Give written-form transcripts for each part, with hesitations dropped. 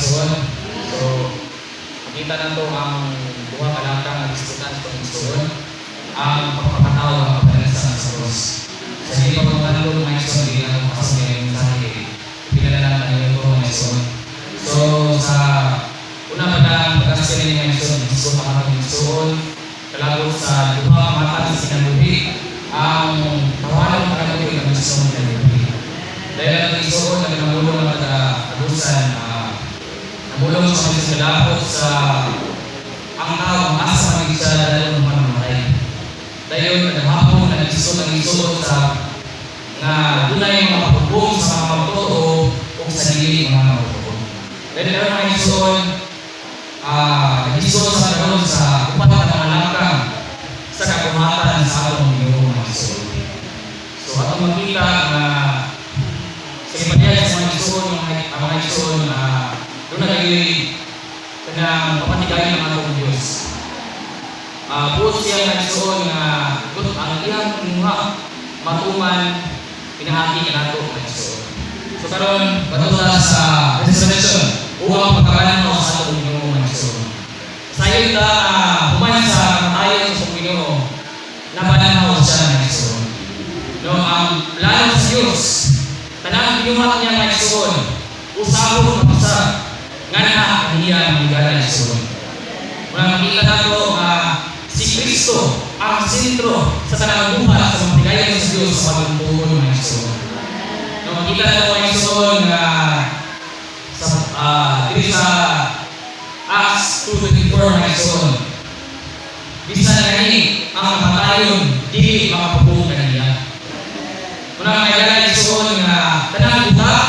Igsoon. So, makita na ito ang duha kalakang na diskutan sa Igsoon. Ang pagpapataw ang kapanasan sa Diyos. Sa hindi pagpapanalo ng Igsoon, hindi na makasama yung mensahe. Pinalalaan na yun ito ng Igsoon. So, sa una pa na pag-askari ng Igsoon, gusto makakang Igsoon, kalagot sa duha mata ng sinaluhi, ang tawanan ng kalagot ng Igsoon na sinaluhi. Dahil ang Igsoon, nagmamulong ng taga-alusan, namulong sa mga sinalapot sa ang tao, ang asa magiging siya dahil ng panamatay. Dahil naghapon, nag-Igsoon ang Igsoon sa na dunay mga pagpupong sa mga magtotoo o sa dili mga magtotoo. Dahil ang mga Igsoon, nag-Igsoon sa karoon sa upat na mga lakang sa kakumatan sa atong ginoo mga Igsoon. So atong makita na sa ipadiyay sa mga Igsoon, ang mga Igsoon doon na kayo'y kanang papatigayin ng atong Diyos. Buot siya mga Igsoon na ang iyang kinuha matuman pinahagi ka nato mga Igsoon. So karon batula sa resurrection upang pagkakanan mo sa atong Ginoo mga Igsoon. Sayon ta human sa kamatayon sa Ginoo nabananaw siya mga Igsoon. No, ang plano sa Diyos tanang ginuhat niya mga Igsoon usabon mapasa nga na ang iyang higala ng Igsoon. Muna makita nato si Kristo ang sentro sa tanang buhat sa mga tigayan sa Diyos sa pagtutuon ng Igsoon. No, makita nato mga Igsoon dito sa Acts 2:24 mga Igsoon. Bisa na gani ang kamatayon dili makapupong kaniya. Muna ang higala ng Igsoon tanang buhat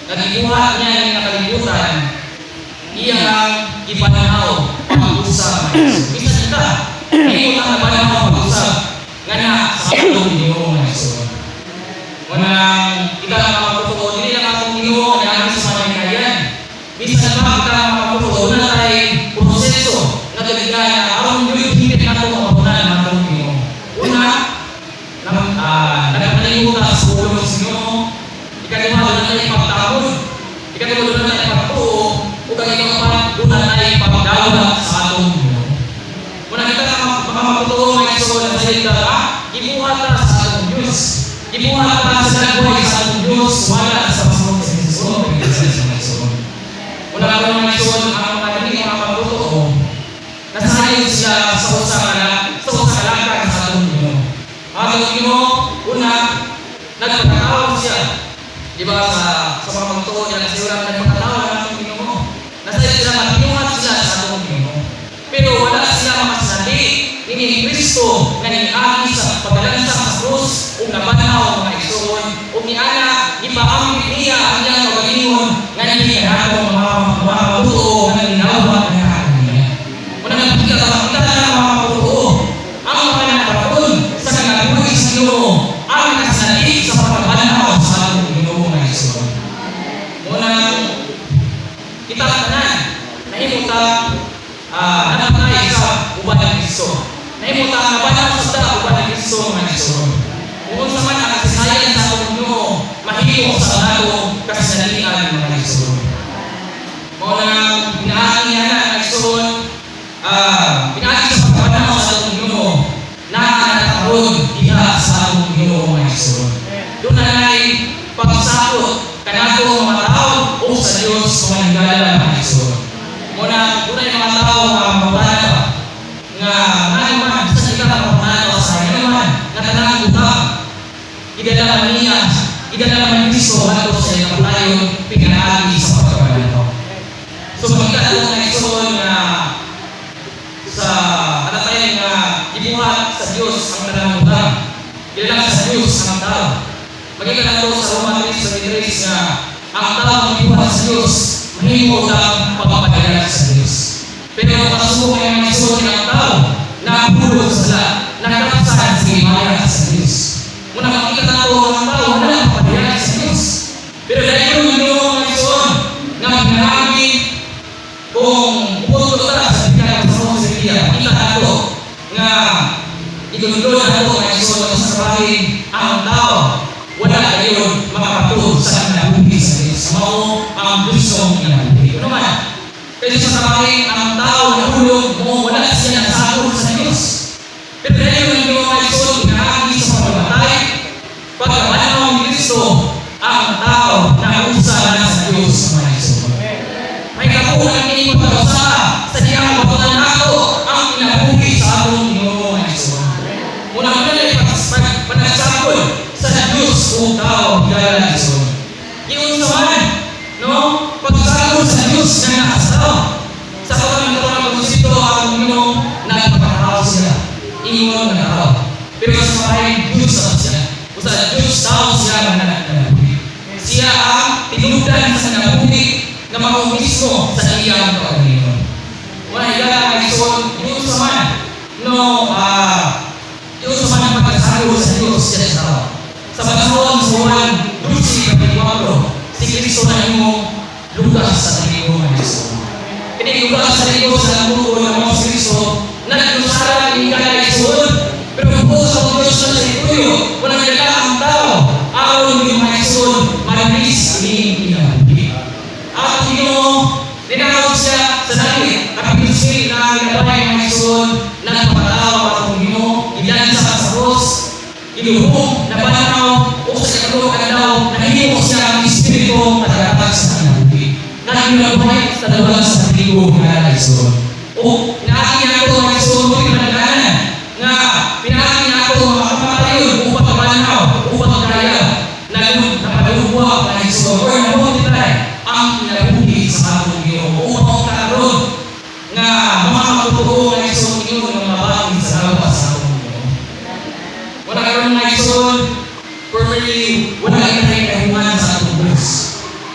nagbuhat niya ng nakalibutan iyang ipananaw pag-usap mga Igsoon. Bisa kita, hindi mo lang napananaw pag-usap nga na sa atong Ginoo mga Igsoon. Munang kita ang mga totoo, hindi lang atong Ginoo na ang sa mga kayan. Bisa na ba kita ang mga totoo na tayo proseso na taligaya na aron yung hindi na ito mapunan ng atong Ginoo. Una, nagpapalimutan sa pulong sa Ginoo. Ikadima, doon na tayo pagtapon. Ikadima, doon na tayo pagtuo. O kagagapan, doon na tayo pagdawat sa atong Ginoo. Muna kita na makamatutuo mga Igsoon na salita, ibuhat na sa atong Diyos. Ibuhat na sa nagbuhay sa atong Diyos, wala sa pasunod sa Igsoon. Muna ka mga Igsoon, ang mga hindi mga pagtutuo, nasayon sila sa usakalakang sa atong Ginoo. Atong Ginoo, una, nagpagkatawag siya. Diba sa mga pagtutuo niya, kasi wala nagpagkatawag ng atong Ginoo. Nasayon sila, matinuhat sila sa atong Ginoo. Pero wala sila makasabi ni Kristo na niagi sa pagdalansa sa krus o nabanaw mga Igsoon o niana ipaambit niya ang iyang kagalingon nga hindi kanako mga pagtutuo na ninawa na niya. Muna nagpikita sa makita na mga pagtutuo ang mga nagpapun sa kagabuhi sa Ginoo ang nakasabi sa pagbanaw sa atong Ginoo mga Igsoon. Muna kita tanan nahimutang napatay sa uban ng Kristo. Nahimutang nabanaw sa da uban ng Kristo mga Igsoon. Kung sa man ang kasisayan sa atong Ginoo, mahimo sa nato kasinalian mga Igsoon. Mao nang pinaagi niya na mga Igsoon, pinaagi sa pagbanaw sa atong Ginoo na nataron diha sa atong Ginoo mga Igsoon. Doon na na'y pagsakot kanato mga tao o sa Diyos mga higala mga Igsoon. Muna, doon ay mga tao mapapala nga naman sa kita mapapala sa naman na tanang utang idalaman niya, idalaman ni Kristo ato sa iyong palayon pinanaagi sa pagkabalaw. So makita doon na Igsoon na sa kanatayan nga ibuhat sa Diyos ang tanang utang idalaman sa Diyos ang tao. Makita na doon sa Roma 3:23 nga ang tao ibuhat sa Diyos mahimo ang pagpapadala sa Diyos. Pero pasubok ay mga Igsoon ng tao na pulot sila, nakapsan sa himaya sa Diyos. Muna makita na ito ang tao na pagpapadala sa Diyos. Pero dahil yung Ginoo mga Igsoon na magnahagi kung pupunto ta sa bigyan ng sa Biblia, makita na ito nga igulo na ito mga Igsoon sa sabahin ang tao wala kayo makapatulog sa kinabuhi sa Diyos. Mao ang gustong kinabuhi. Ano man? Kasi sa kabahin, ang tao na hulog mo, wala siya nasakot sa Diyos. Pero dahil yung hindi mo kaisod, inaagi sa pagkamatay, pagkamanaw ni Kristo, ang tao na usa na sa Diyos mga isod. May kapulang ini pagkausa sa diyang kapulan ako ang pinabuhi sa atong Ginoo mga isod. Muna mo na panagsakot sa Diyos kung tao higala isod. Yung saman, no? Pagsakot sa Diyos na nakasaw. Sa kawalan ng sito ang Ginoo nagpapakaw siya. Ingon na tao. Pero sa maraming Diyos na siya. O sa Diyos tao siya mananabuhi. Siya ang tinugdan sa nabuhi na makumismo sa iyang kaulinon. Wala higala ang isod, yung saman, no, yung saman ang pagkasalo sa Diyos siya sa tao. Sa panahon sa Juan 12:24, si Kristo na yung lugas sa trigo ng Kristo. Kinilugas sa trigo sa buko ng mga Kristo, nagdusara ang higala isod, pero po sa Diyos na sa ituyo, walang higala ang tao, aron yung mga isod, manis ini pinabuhi. At Ginoo, dinawag siya sa langit, kapinusin na ginabay mga isod, nagpapatawa at Ginoo, ilan sa cross, iluhong, nabanaw, o sa katulog daw, nahimo siya ang Espiritu at dapat sa kinabuhi. Nagpapay sa lugar sa trigo ng isod. O, inaaki niya ito mga isod, mo pinagdaanan, nga pinaki niya ito mga kapatayon, upang pamanaw, upang kaya, napadulugwa mga isod, or nabunitay, ang pinabuhi sa atong Ginoo upang karon nga mga matutuo nga isod Ginoo nga mabahin sa lawas sa atong Ginoo. Wala karon nga isod formerly wala kay kahiman sa atong Diyos.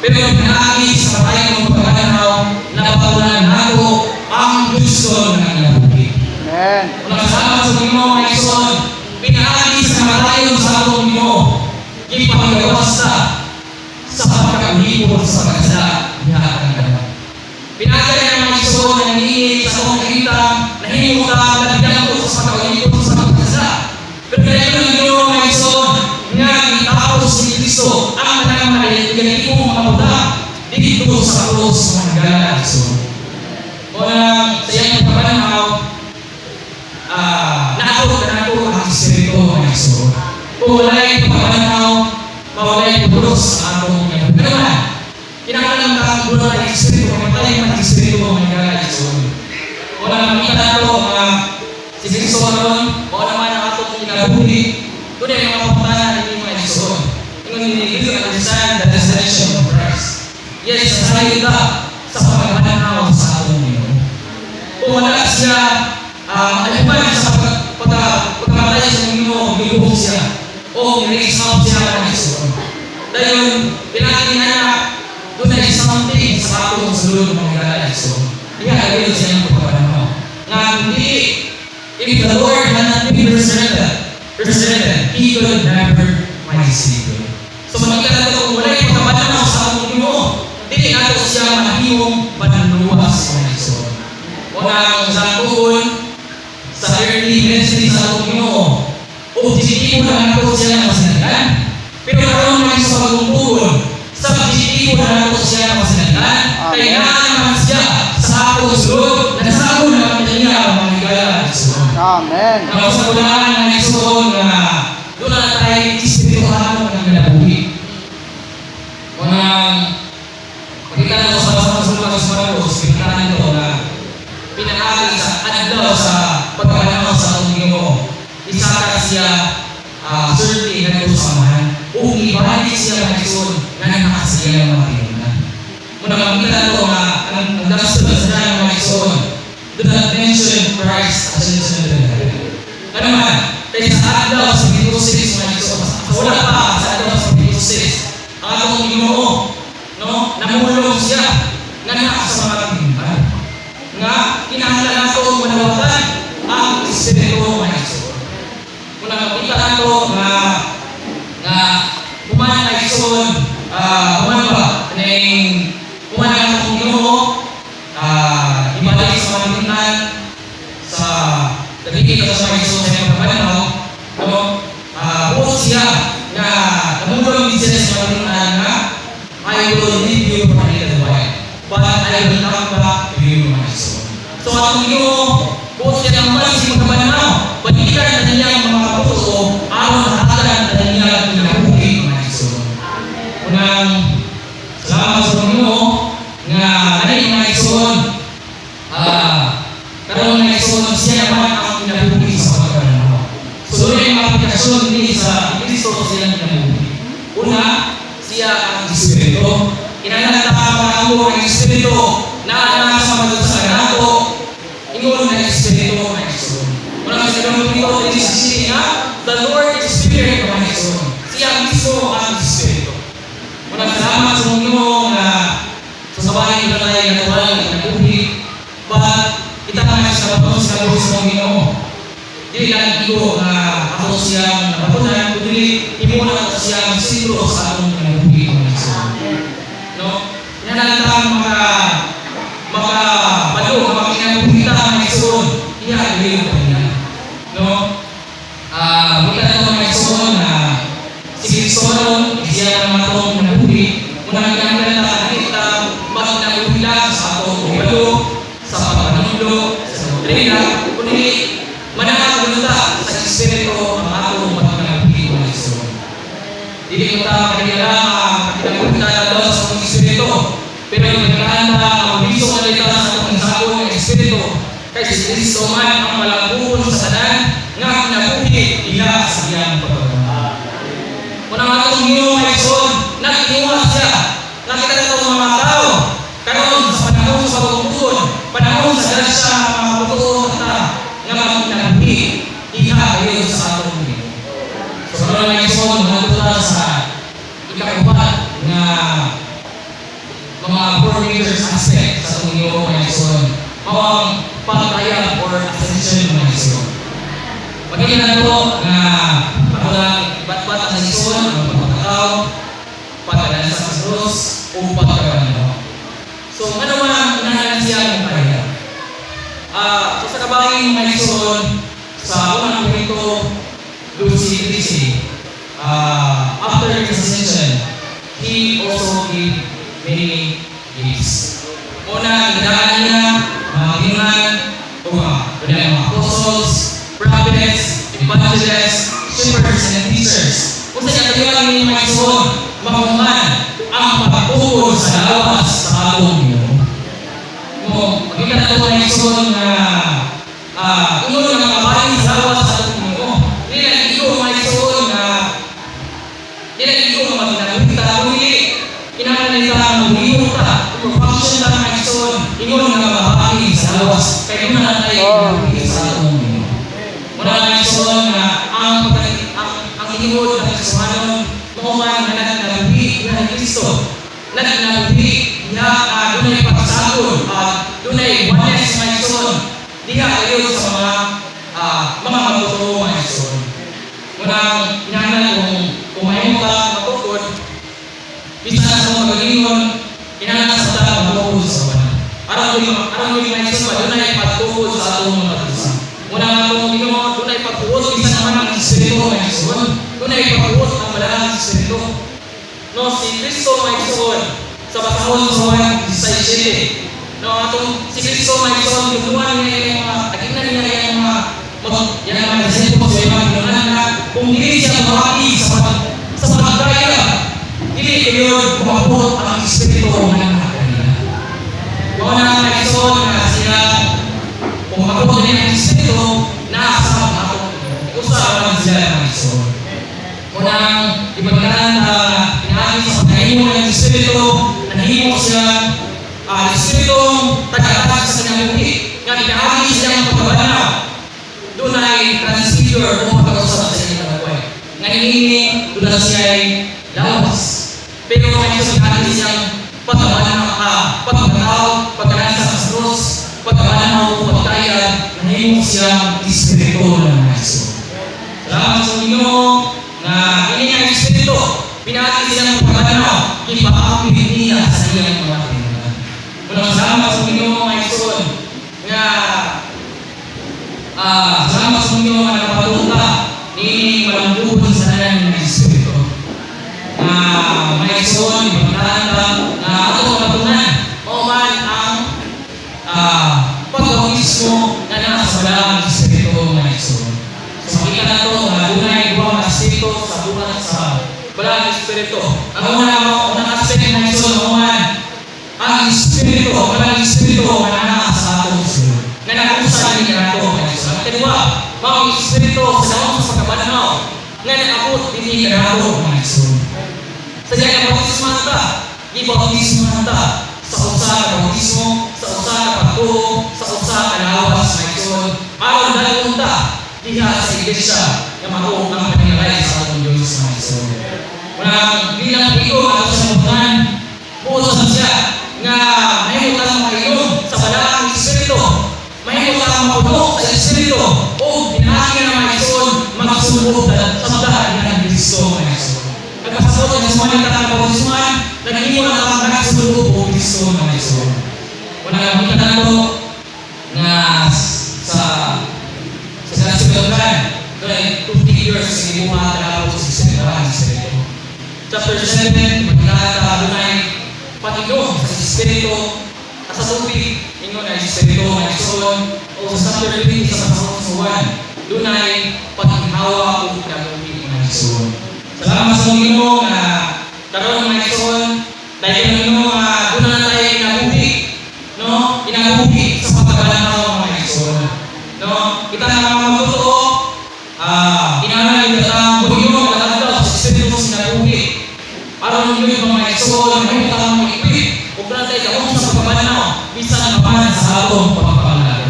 Pero pinaagi sa patayon ng pagkanaw napatulan nato ang Diyos nga kinabuhi. Amen. Wala kasama sa Ginoo nga isod pinaagi sa patayon sa atong Ginoo gipagawas sa pagkakulipon sa pagkasala niya ang ganda. Pinagay ng mga isod na nangiinit sa kong nakita, nahimutan, nabigyan ko sa pagkakulipon sa pagkasala. Pero dahil ng Ginoo mga isod, nga itapos ni Kristo ang mananamalit, ganito mga muda, dito sa cross ng gala isod. Kung sa iyang pagkabanaw, naakot na nato ang Espiritu mga isod. Kung wala'y pagkabanaw, mawala'y pulos sa atong mga. Pero man, kinakalang ang gulo ng Espiritu, kamatay ang Espiritu ng mga isod. Wala makita ito, si Kristo karon, o naman ang atong kinabuhi, doon ay mga pagpapala ng mga isod. Yung do you understand the resurrection of Christ? Yes, sasayo ka sa pagkabanaw sa atong Ginoo. Kung wala siya, alipan sa pagkamatay sa Ginoo, gibuhok siya, o i-raise up siya ng isod. Dahil, pinagin na doon ay something sa atong sulod ng mga gala isod. Ihalagay siya ng pagkabanaw. Nga hindi, if the Lord had not been represented, He could never find Savior. So, makikita natin kung wala yung pagkabanaw sa atong Ginoo, hindi natin siya mahimong panluwas sa mga isod. Unang sakon sa early ministry sa atong Ginoo, objektibo na nato siya ng masinagdan. Pero karoon naman sa pagkumpulon, sa objektibo na nato siya ng masinagdan, kaya naman siya sa atong sulod, nasakon naman niya ang mga higala ng isod. Amen. Ang sa kulaan ng isod na doon na tayo espirituhan ng kinabuhi. Unang makita nato sa sulod ng Marcos, pinagdaanan ito na pinakali sa adlaw sa pagkabanaw sa atong Ginoo. Isa ka siya certainly na ito samahan. O ibalik siya ng isod na nakasiya ng mga tinunan. Muna makita ito nga ang gospel sa ng mga isod do not mention Christ as a sinner. Ano man, kaya sa adlaw sa Pentecostes mga isod, sa wala pa sa adlaw sa Pentecostes, ang atong Ginoo, no, namulong siya nga nakasama ng tinunan. Nga kinahanglan nato manawatan ang Espiritu mga isod. Kung nakakita nato nga human na isod, human ba, human na itong Ginoo, ibalik sa mga tinunan, sa nagkikita sa mga isod sa mga pagkabanaw, buot siya na namulong din siya sa mga tinunan nga, I will leave you for a little while, but I I will come back to you, my son. So ang Ginoo, buot siya ng mga si magkabanaw, balikan na niyang mga kapuso, aron hatagan na niyang kinabuhi, my son. Unang, salamat sa Ginoo, nga nalay mga son, karon mga son, siya naman ang kinabuhi sa magkabanaw. So doon yung aplikasyon ni sa Kristo sa silang kinabuhi. Una, siya ang Espiritu. Kinanataka ako ang Espiritu na nasa sa nato. Ingon na Espiritu ng Ison. Mula sa kanong dito, dinisisi nga, the Lord is Spirit ng Ison. Siya mismo ang Espiritu. Mula salamat sa Ginoo na sa bahay nila tayo natural na kinabuhi. But kita nga sa kapatid sa Diyos ng Ginoo. Dili lang ito na ako siyang napatunan, kundi imuna ako siyang sentro sa atong kinabuhi ng Ison. No? Nanatang makapalo, makakinabuhita ng Ison, iya-iyo ko niya. No? Mula na ito ng Ison na si Kristo ron, siya ang matong kinabuhi. Muna kinamala na kita magkinabuhi lang sa atong kumalo, sa pagpanulo, sa doktrina, kundi mananagulta sa Espiritu ang atong magkinabuhi ng Ison. Dili ko ta kailangan kinabuhita na daw sa atong Espiritu, pero kailangan na ang biso na dito sa atong sakon ng Espiritu, kay si Kristo man ang malangkupon sa tanan nga kinabuhi ila sa iyang pagkakataon. Kung ang atong Ginoo ay Ison, nagtinguha siya, nakita na itong mga tao, karon sa panahon sa pagkukupon, panahon sa grasya ng mga pagkukupon nga magkinabuhi ila kayo sa atong Ginoo. So karon ang Ison, natutunan sa ikabuhat nga mga 4 major aspect sa atong Ginoo ng Ison. Mawang pagkaya or ascension ng Ison. Pagkaya na ito nga patulang bat-bat ang Ison, ang pagkakataw, pagkadaan sa Diyos, o pagkakataw. So ano man ang unahan siya ng kaya? So sa kabahing ng Ison, sa unang Korinto 12:13, after his ascension, he also gave many gifts. Una, inadaan niya mga ginungan o mga apostles, prophets, evangelists, shepherds, and teachers. Kung sa katiwala ni mga Ison, makuman ang pagpupod sa lawas sa atong Ginoo. Magkita na ito mga Ison na ingon ng mga bahay sa lawas sa atong Ginoo. Hindi na ito mga Ison na hindi na ito mga magkinabuhita, kundi kinahanglan nila ang magbihota, function lang ng Ison, ingon ng mga bahay sa lawas. Kaya doon na tayo kinabuhi sa atong Ginoo. Muna ng Ison na ang inihod ng Isuhanon, mauman na nagkinabuhi ng Kristo. Nagkinabuhi niya doon ay pagsagol at doon ay oneness ng Ison. Diha kayo sa mga magtuturo ng Ison. Muna hinahanglan kung mahimo ka matukod, bisa na sa mga galingon, hinahanglan sa tayo magtukod sa kawanan. Arang mo yung mga Ison pa, doon ay pagtukod sa atong mga batusa. Muna nga kung Ginoo, doon ay pagtuot, bisa naman ang Espiritu ng Ison. Doon ay pagtuot ang malalang Espiritu. No, si Kristo may Ison sa pasahon sa Juan 16:7. No, atong si Kristo may Ison, guluhan niya yung mga, agignan niya yung mga disciples sa mga ginunan na kung hindi siya mawaki sa pagkaya, hindi kayo kumabot ang Espiritu ng mga kanila. Mga na Ison na siya, kung makabot niya ang Espiritu, nasa ako. Usapan sila ng Ison. Unang ibagalan na pinahagi sa pagkaimo ng Espiritu, nahimo siya Espiritu tagatag sa kanyang buhi, nga pinahagi siya ng pagkabanaw. Doon ay transfigure o pagkausap sa kanyang pagkabuhay. Ngayon ini, doon na siya ay lawas. Pero ngayon sa pinahagi siyang pagkabanaw, pagkalansa sa krus, pagkabanaw, pagkaya, nahimo siyang Espiritu ng Ison. Salamat sa Ginoo na ini ang Espiritu, pinahagi siya ng pagkabanaw, ipaapit niya sa iyang mga tindahan. Walang salamat sa Ginoo ng Ison nga salamat sa Ginoo nga napatuta ni malangkuhon sa tanan ng Espiritu. May Ison, ibang na ato matunan, o man ang bautismo nga naa sa balaang Espiritu nga Igsoon. So makita na ito nga dunay duha nga Espiritu sa buhat sa balaang Espiritu. Ang unang aspect nga Igsoon ang Espiritu, balaang Espiritu nga naa sa atong Igsoon. Nga nakusa ni nato nga Igsoon. Ang kedua, mao Espiritu sa daong sa pagkabanaw nga naabot dinhi kanato nga Igsoon. Sa diay bautismo ta, gibautismo ta sa usa ka bautismo, sa usa ka pagtuo, sa usa ka lawas nga Igsoon. Aron dalon ta diha sa iglesia nga mao ang paningay sa atong Dios nga Igsoon. Wala bilang iko ato sa mutan, buot siya nga mahimo ta mainom sa balaang Espiritu, mahimo ta mapuno sa Espiritu, o pinaagi na mga Igsoon magsulod sa dalan ng Kristo nga Igsoon. Nagpasabot ang sumalit na bautismuan, naghimo na ang nagsulod o Kristo nga Igsoon. Wala nakita na ito nga sa Sinasunod doon 50 years hindi mo makakalaw sa Espiritu. Chapter 7, magkakata doon ay pag-inom sa Espiritu sa tubig, ingon ay Espiritu nga Igsoon. O sa chapter 20 sa Pasahos 1, doon ay pag-ihawa o pinag-uwi nga Igsoon. Salamat sa Panginoon na karoon ng Igsoon, dahil Panginoon doon na tayo inabuhi, no? Inabuhi sa pagkabanaw ng Igsoon. No? Kita na mga magtotoo, inanay kita ang Panginoon at daw sa Espiritu sa sinabuhi. Aron yun yung mga Igsoon, may utang mga ipit, huwag na tayo kaong sa pagkabanaw, bisan naman sa atong pagkabanaw.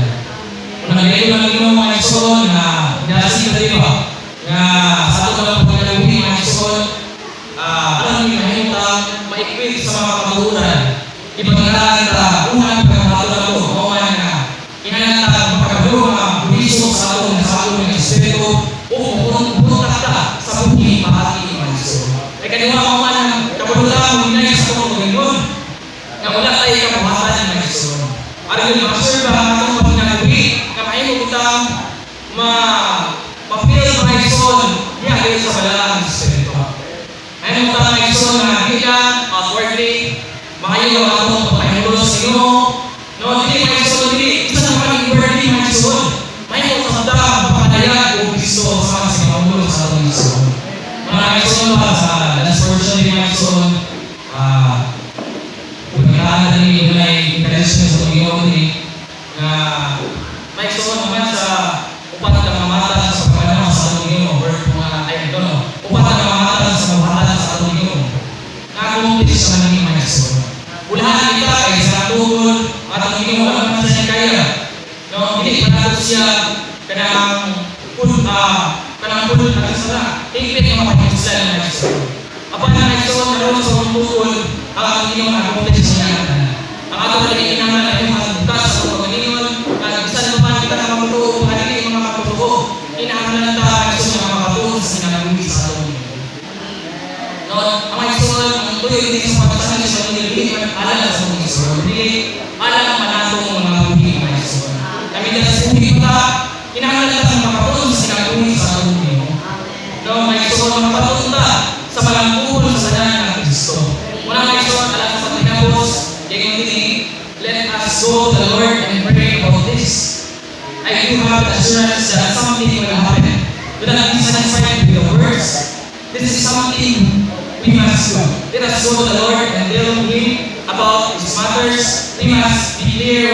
Kung nagayto lang yun mga Igsoon na inalasin ka diba? Nga sa atong pagkabanaw mga Igsoon, alam nyo may utang maipit sa mga kamaturan. Ibanglaan ta, unang pagkakaturan ko, mawan nga, inanata magpagabalo nga buhiso sa atong ng Espiritu o pupunta ta sa buhi mahati mga Igsoon. Ay kaniwa mawan ang kabulutan mo hinay sa atong Panginoon nga wala tayo kabuhatan mga Igsoon. Aron yung ma-serve ang atong pagkakabuhi nga mahimo kitang ma-feel mga Igsoon diya kayo sa balaang Espiritu. Ay mo ta mga Igsoon na kita outwardly makayo ang atong pagkahimulo sa Ginoo. No, dili mga Igsoon, dili isa na pag-inwardly mga Igsoon. Mahimo sa mata pagpapadayan o Kristo sa sinamulo sa atong Igsoon. Mga Igsoon pa sa last portion ni mga Igsoon, pagkakaan na rin yung interest sa Panginoon na mga Igsoon naman sa upat na mamatan sa pagkakanaw sa atong Ginoo or upat na mamatan sa mamatan sa atong Ginoo. Nakakumpit sa maningin mga Igsoon. Ulahan kita ay sa tungkol atong Ginoo naman sa niya kaya. No, hindi panatod siya kanang pun at sana. Tingpit nga mapahimslan ng mga Igsoon. Apan na mga Igsoon karoon sa tungkol ang atong Ginoo nakakumpit sa niya. Ang atong nalingin naman ay yung bukas sa atong Panginoon. Bisan naman kita na mamutuo, mahalili mga mamutuo. Inahalan ta ang Igsoon na makatuon sa sinabuhi sa atong Ginoo. No, ang mga Igsoon, ang tuyo hindi sa pagkasanan sa Panginoon, alam sa mga Igsoon. Hindi alam manatong mga buhi mga Igsoon. Kami dahil sa buhi pa, kinahanglan ta sa makatuon sa sinabuhi sa atong Ginoo. No, mga Igsoon, makatuon ta sa malangkuhon sa sanayan ng Kristo. Muna mga Igsoon, alam sa Panginoon, let us go to the Lord and pray about this. I do have the assurance that something will happen. Do not be satisfied with the words. This is something we must do. Let us go to the Lord and tell Him about His matters. We must be clear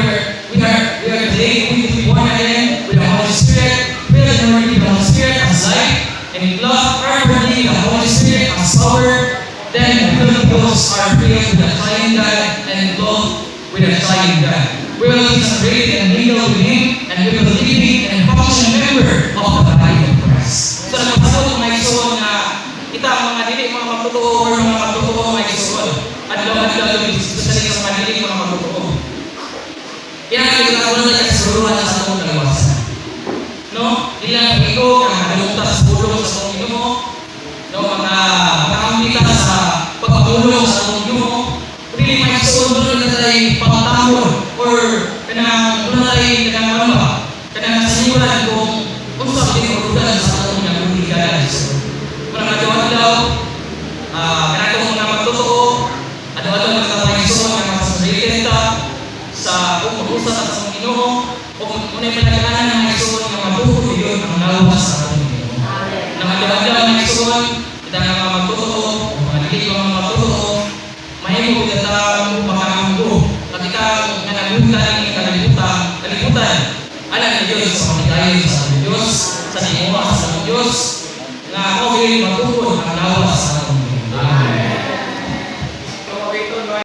we are today going to be born again with the Holy Spirit, filled and worthy with the Holy Spirit as life, and love fervently the Holy Spirit as power. Then we will close our prayer with the triune God and love with the triune God. We will be separated and mingle with Him, and we will live in and function member of the body of Christ. So nagpasabot mga Igsoon na kita mga dili mga magtotoo or mga magtotoo mga Igsoon. Adlaw-adlaw sa mga dili mga magtotoo. Kailangan kita ko na kasuruan sa atong kalawasan. No? Dili lang ikaw ang nalungta sa pulong sa atong Ginoo. No, makakamita sa pagpatulong sa atong Ginoo. Dili mga Igsoon doon na tayo pangtahon or kanang doon na tayo kanang saniwalan kung sa tinuludan sa atong ginagulhigan. Muna kadlaw-adlaw, kanatong mga magtotoo, adlaw-adlaw magkakapaigsoon nga mas related ta sa kung mag-usap sa atong Ginoo o kung una'y pinagkaanan ng mga igsoon nga matuto yun ang lawas sa ating Ginoo. Nakadalaw ng igsoon, kita nga mga matuto, o mga dili mga matuto, mahimo kita makakanggo. Nakita nga nagutan ng kalibutan, alam ni Diyos sa pagkain sa Diyos, sa Diyos, nga ako ay matuto ang lawas sa